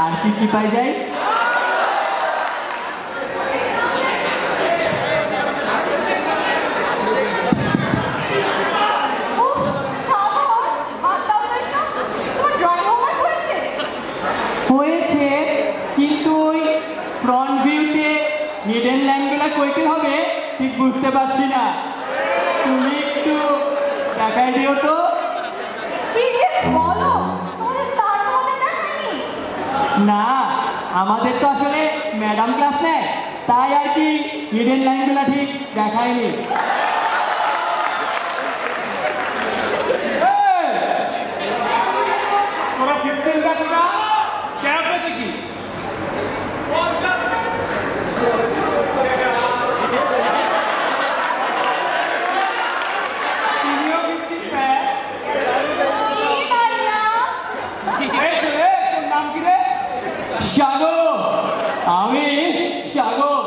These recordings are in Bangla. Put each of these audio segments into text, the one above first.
আর কি পাই যায়? হয়েছে, কিন্তু ওই ফ্রন্ট ভিউতে হিডেন লাইনগুলো কইতে হবে ঠিক বুঝতে পারছি না। তুমি একটু দেখাই দিও তো। না, আমাদের তো আসলে ম্যাডাম ক্লাস নেয়, তাই আর কি হিডেন লাইনগুলো ঠিক দেখায়নি। তোরা 15 ব্যাচটা ক্যাম্পে দেখি সাগর, আমি সাগর।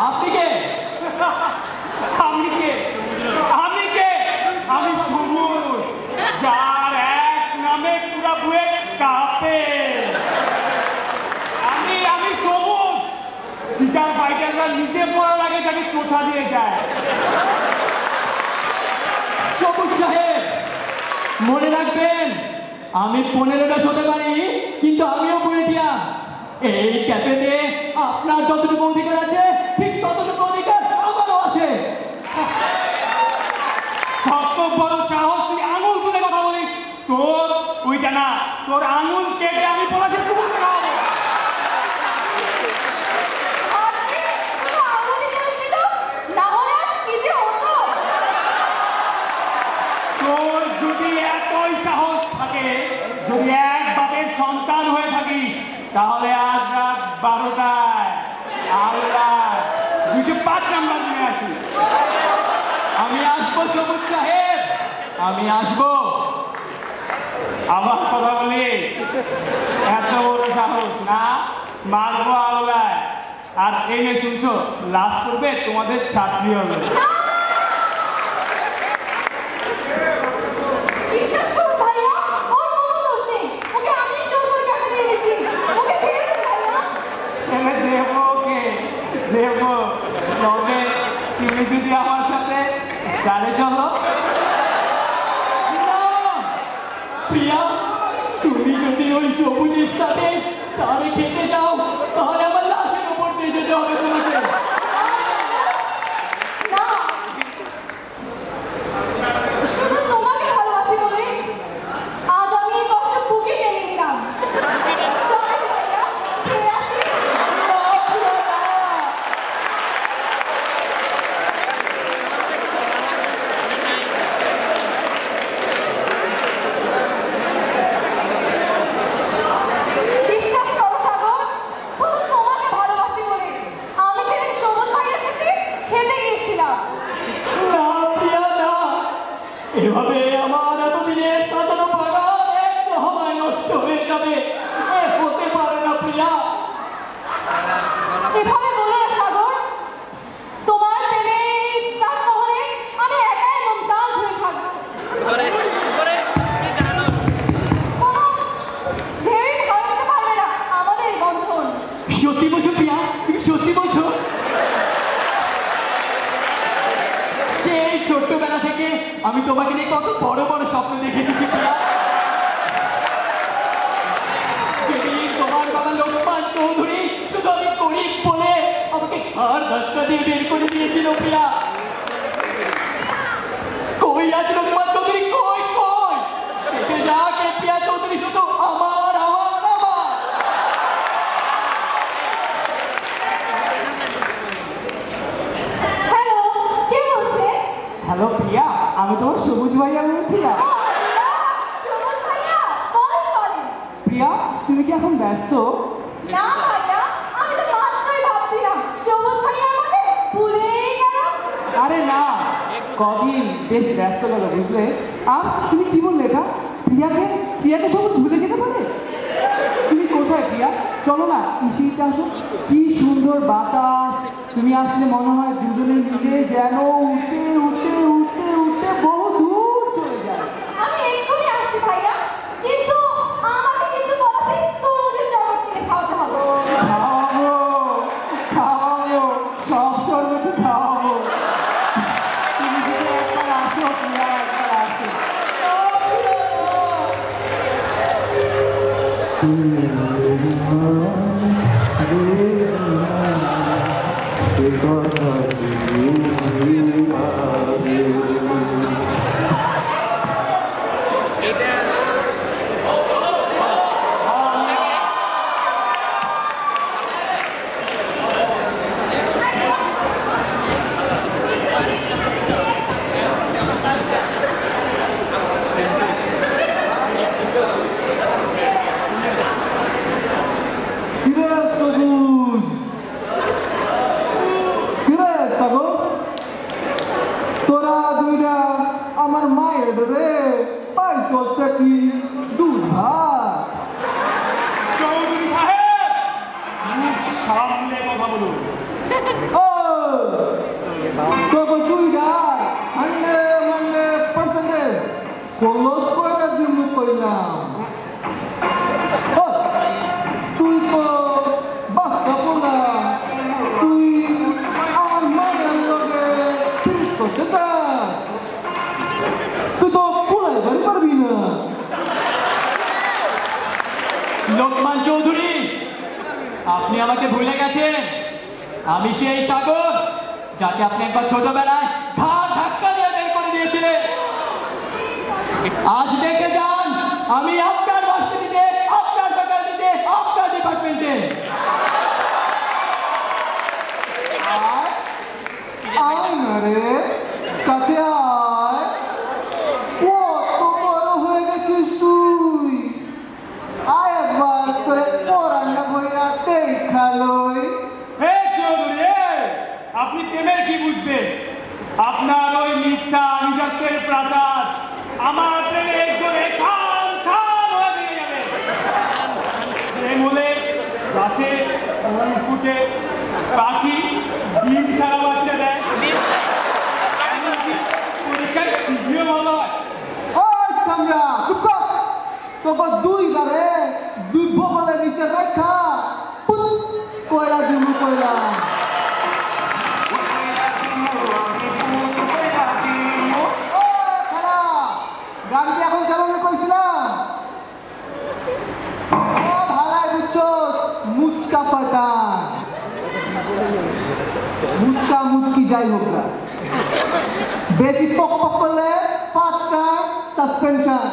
আপনি কে? আমি কে? আমি কে? আমি সবুজ, যার এক নামে পুরা বুয়ে কাঁপে। আমি সবুজ, টিচার ফাইটাররা নিচে পড়ার আগে তাকে চোথা দিয়ে যায়। সবুজ সাহেব, মনে রাখবেন, আমি 15টা হতে পারি, কিন্তু আমিও বলে দিয়া এই ক্যাফেতে আপনার যতটুকু অধিকার আছে ঠিক ততটুকু অধিকার আমারও আছে। কত বড় সাহস, তুই আঙুল তুলে কথা বলিস? তোর ওইটা না, তোর আঙুল কেটে আমি পলাশের কুকুরকে খাওয়াবো। তোর যদি এতই সাহস থাকে, যদি এক বাপের সন্তান হয়ে থাকিস, তাহলে আজ রাত 12টায় আল্লাহ 205 নাম্বার নিয়ে আসি। আমি আসবো সবুজ সাহেব, আমি আসবো। আবার কথা বলিস? এত বড় সাহস না? মারবো আল্লাহ। আর এই নিয়ে শুনছো, লাস্ট করবে তোমাদের ছাত্রী হবে। দেবো, তবে তুমি যদি আমার সাথে স্টারে চলো। প্রিয়া, তুমি যদি ওই সবুজের সাথে স্টারে খেতে যাও, তাহলে আমার লাশের উপর দিয়ে যেতে হবে তোমাকে। এভাবে আমার এতদিনের সাজানো বাগান এক লহমায় নষ্ট হয়ে যাবে, হতে পারে না প্রিয়া। এভাবে বলো না সাগর, তোমার প্রেমে তাজমহলে আমি একাই মুমতাজ হয়ে থাকবো। কোনো ঢেউই ভাঙতে পারবে না আমাদের বন্ধন। সত্যি বলছো প্রিয়া? তুমি সত্যি বলছো? সেই ছোট্টবেলা থেকে আমি তোমাকে নিয়ে কত বড় বড় স্বপ্ন দেখে এসেছি প্রিয়া। সেদিন তোমার বাবা লোকমান চৌধুরী শুধু আমি গরিব বলে আমাকে ঘাড় ধাক্কা দিয়ে বের করে দিয়েছিল প্রিয়া। কই আছে লোকমান চৌধুরী? কই কই? কেটে যাক এই প্রিয়া চৌধুরী শুধু আমার আমার আমার। হ্যালো, কে বলছে? হ্যালো প্রিয়া, আমি তোমার সবুজ ভাইয়া বলছিলাম। সবুজ ভাইয়া, বলেন বলেন। প্রিয়া, তুমি কি এখন ব্যস্ত? না ভাইয়া, আমি তো মাত্রই ভাবছিলাম সবুজ ভাইয়া আমাকে ভুলেই গেল। আরে না, কদিন বেশ ব্যস্ত গেল বুঝলে। আর তুমি কি বললে এটা? প্রিয়াকে সবুজ ভুলে যেতে পারে? তুমি কোথায় প্রিয়া? চলো না ইসিতে আসো, কি সুন্দর বাতাস। তুমি আসলে মনে হয় দুজনে মিলে যেন উঠতে উঠতে উঠতে উঠতে বহু দূর চলে যায়। আমি এক্ষুনি আসছি ভাইয়া, কিন্তু আমাকে কিন্তু পলাশে তোমাদের শহর চৌধুরী সাহেব, মুখ সামনে কথা বলুন। তুই তো বাস্তব না, তুই আমার মায়ের লগে ফিরিস করতে চাস, তুই তো পুরাই বাড়ি পারবি না। লোকমান চৌধুরী, আপনি আমাকে ভুলে গেছেন। আমি সেই সাগর যাকে আপনি একবার ছোটবেলায় ঘাড় ধাক্কা দিয়ে বের করে দিয়েছিলেন। আজ দেখে যান, আমি আপনার ভার্সিটিতে, আপনার ফ্যাকাল্টিতে, আপনার ডিপার্টমেন্টে। আয় না রে, কাছে আয়। কত বড় হয়ে গেছিস তুই। আয় একবার করে পরান্না বইরা দেখা লই। চৌধুরী, আপনি প্রেমের কি বুঝবেন? আপনার ওই মিথ্যা নিজাতের প্রাসাদ আমার প্রেমের জোরে খান খান হয়ে ভেঙে যাবে। প্রেম হলে গাছে ফুল ফুটে, পাখি ডিম ছাড়া বাচ্চা দেয়, পরীক্ষায় সিজিও ভালো হয়। ওই সামরা, চুপ কর। তোকে দুই গারে দুই বগলের নিচে রাখা পুত কয়লা দিমু কয়লা। গাড়িটি এখন চালানো কইছিলাম। ভালাই বুঝছস, মুচকা শয়তান। মুচকা মুচকি যাই হোক না, বেশি পক পক করলে 5টা সাসপেনশন।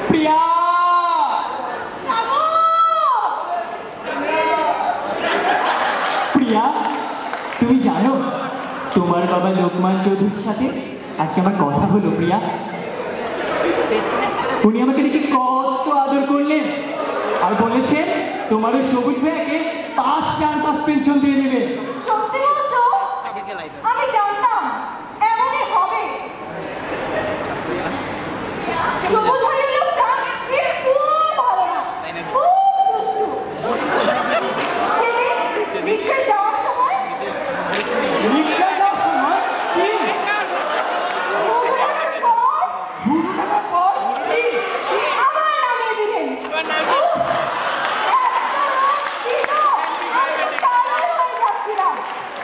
প্রিয়া, প্রিয়া, তুমি জানো তোমার বাবা লোকমান চৌধুরীর সাথে আজকে আমার কথা হলো। প্রিয়া, উনি আমাকে দেখে কত আদর করলেন আর বলেছেন তোমারও সবুজ ভাইয়াকে 5টা সাসপেনশন দিয়ে দেবে। সত্যি বলছো? আমি জানতাম এমনই হবে। সবুজ ভাইয়ের লোকটা একটুও ভালো না, খুব দুষ্টু। সেদিন রিক্সায় যাওয়ার সময় রিক্সায় যাওয়ার সময় কি? ভুল করার পর আবার নামিয়ে দিলেন।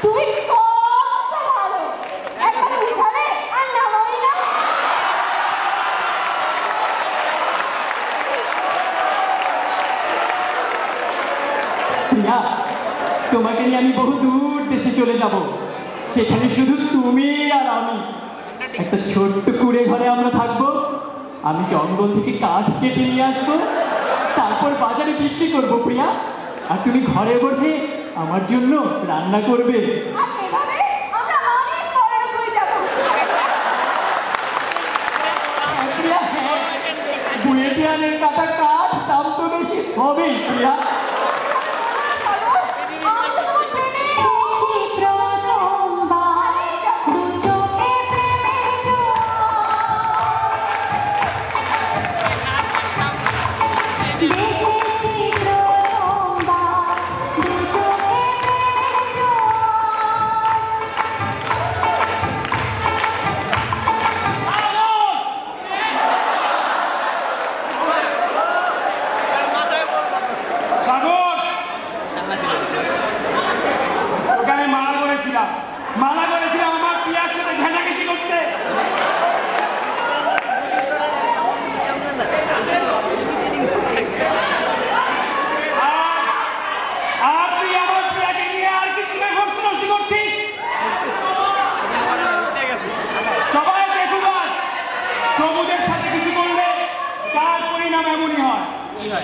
তুমি কত ভালো, একবার উঠালে আর নামাবি না। প্রিয়া, তোমাকে নিয়ে আমি বহু দূর দেশে চলে যাব। সেখানে শুধু তুমি আর আমি। একটা ছোট্ট কুড়ে ঘরে আমরা থাকবো। আমি জঙ্গল থেকে কাঠ কেটে নিয়ে আসবো, তারপর বাজারে বিক্রি করবো। প্রিয়া, আর তুমি ঘরে বসে আমার জন্য রান্না করবে। আর এভাবে আমরা অনেক বড় হয়ে যাব। প্রিয়া, বুয়ে দেয়ালের কাটা কাঠ দাম তো বেশি হবেই। প্রিয়া, সাগর,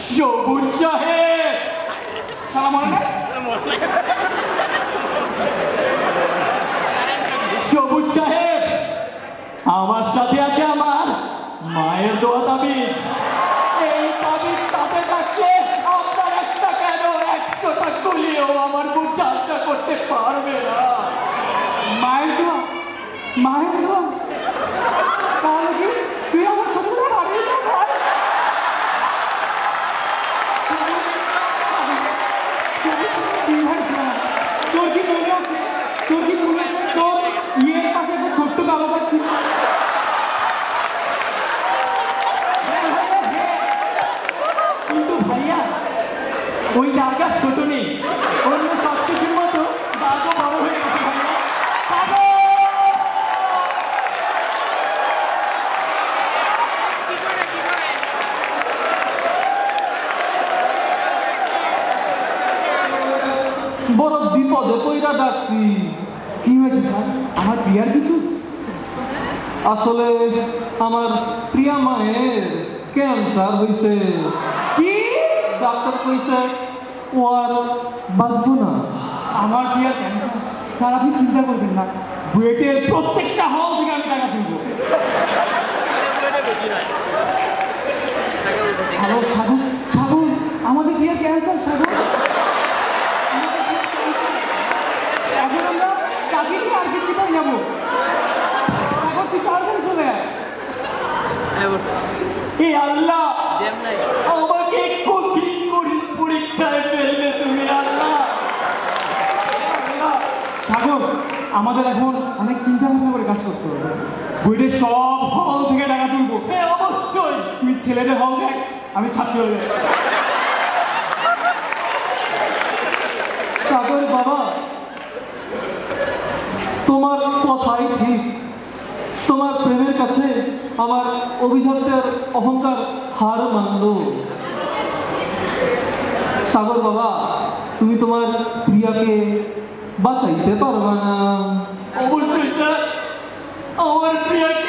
সবুজ সাহেব সালাম আলাইকুম। সবুজ সাহেব, আমার সাথে আছে আমার মায়ের দোয়া তাবিজ। এই তাবিজ তাতে থাকলে আপনার একটা কেন 100টা গুলিও আমার বুক যাত্রা করতে পারবে না। মায়ের দোয়া, মায়ের দোয়া, তাহলে কি তুই আমার ছোটবেলা হারিয়ে যাবে? তোর কি মনে আছে, তোর কি মনে আছে তোর ইয়ের পাশে একটা ছোট্ট কাবাব ছিল? কিন্তু ভাইয়া ওই দাগটা ছোট নেই, অন্য সব কিছুর মতো দাগও বড় হয়ে গেছে ভাইয়া। বড় বিপদে কইরা ডাকছি। কি হয়েছে স্যার? আমার প্রিয়ার কিছু? আসলে আমার প্রিয়া মায়ের ক্যান্সার হয়েছে। কি? ডাক্তার কইছে ও আর বাঁচবো না। আমার প্রিয়ার ক্যান্সার? স্যার আপনি চিন্তা করবেন না, বুয়েটের প্রত্যেকটা হল থেকে আমি টাকা তুলবো। হ্যালো সাগর, সাগর আমাদের প্রিয়ার ক্যান্সার। সাগর এখন আমরা কাকে নিয়ে আর কি চিন্তা যাবো? সাগর তুই তাড়াতাড়ি চলে আয়। এই আল্লাহ আমাকে কঠিন পরীক্ষায় ফেলবে তুমি আল্লাহ। সাগর আমাদের এখন অনেক চিন্তা ভাবনা করে কাজ করতে হবে। বুয়েটের সব হল থেকে টাকা তুলবো। হ্যাঁ অবশ্যই, তুই ছেলেদের হল দেখ, আমি ছাত্র হয়ে যাই। সাগর বাবা, তোমার কথাই ঠিক। তোমার প্রেমের কাছে আমার অভিজাতের অহংকার হার মানল। সাগর বাবা, তুমি তোমার প্রিয়াকে বাঁচাইতে পারবা না। অবশ্যই স্যার, আমার প্রিয়াকে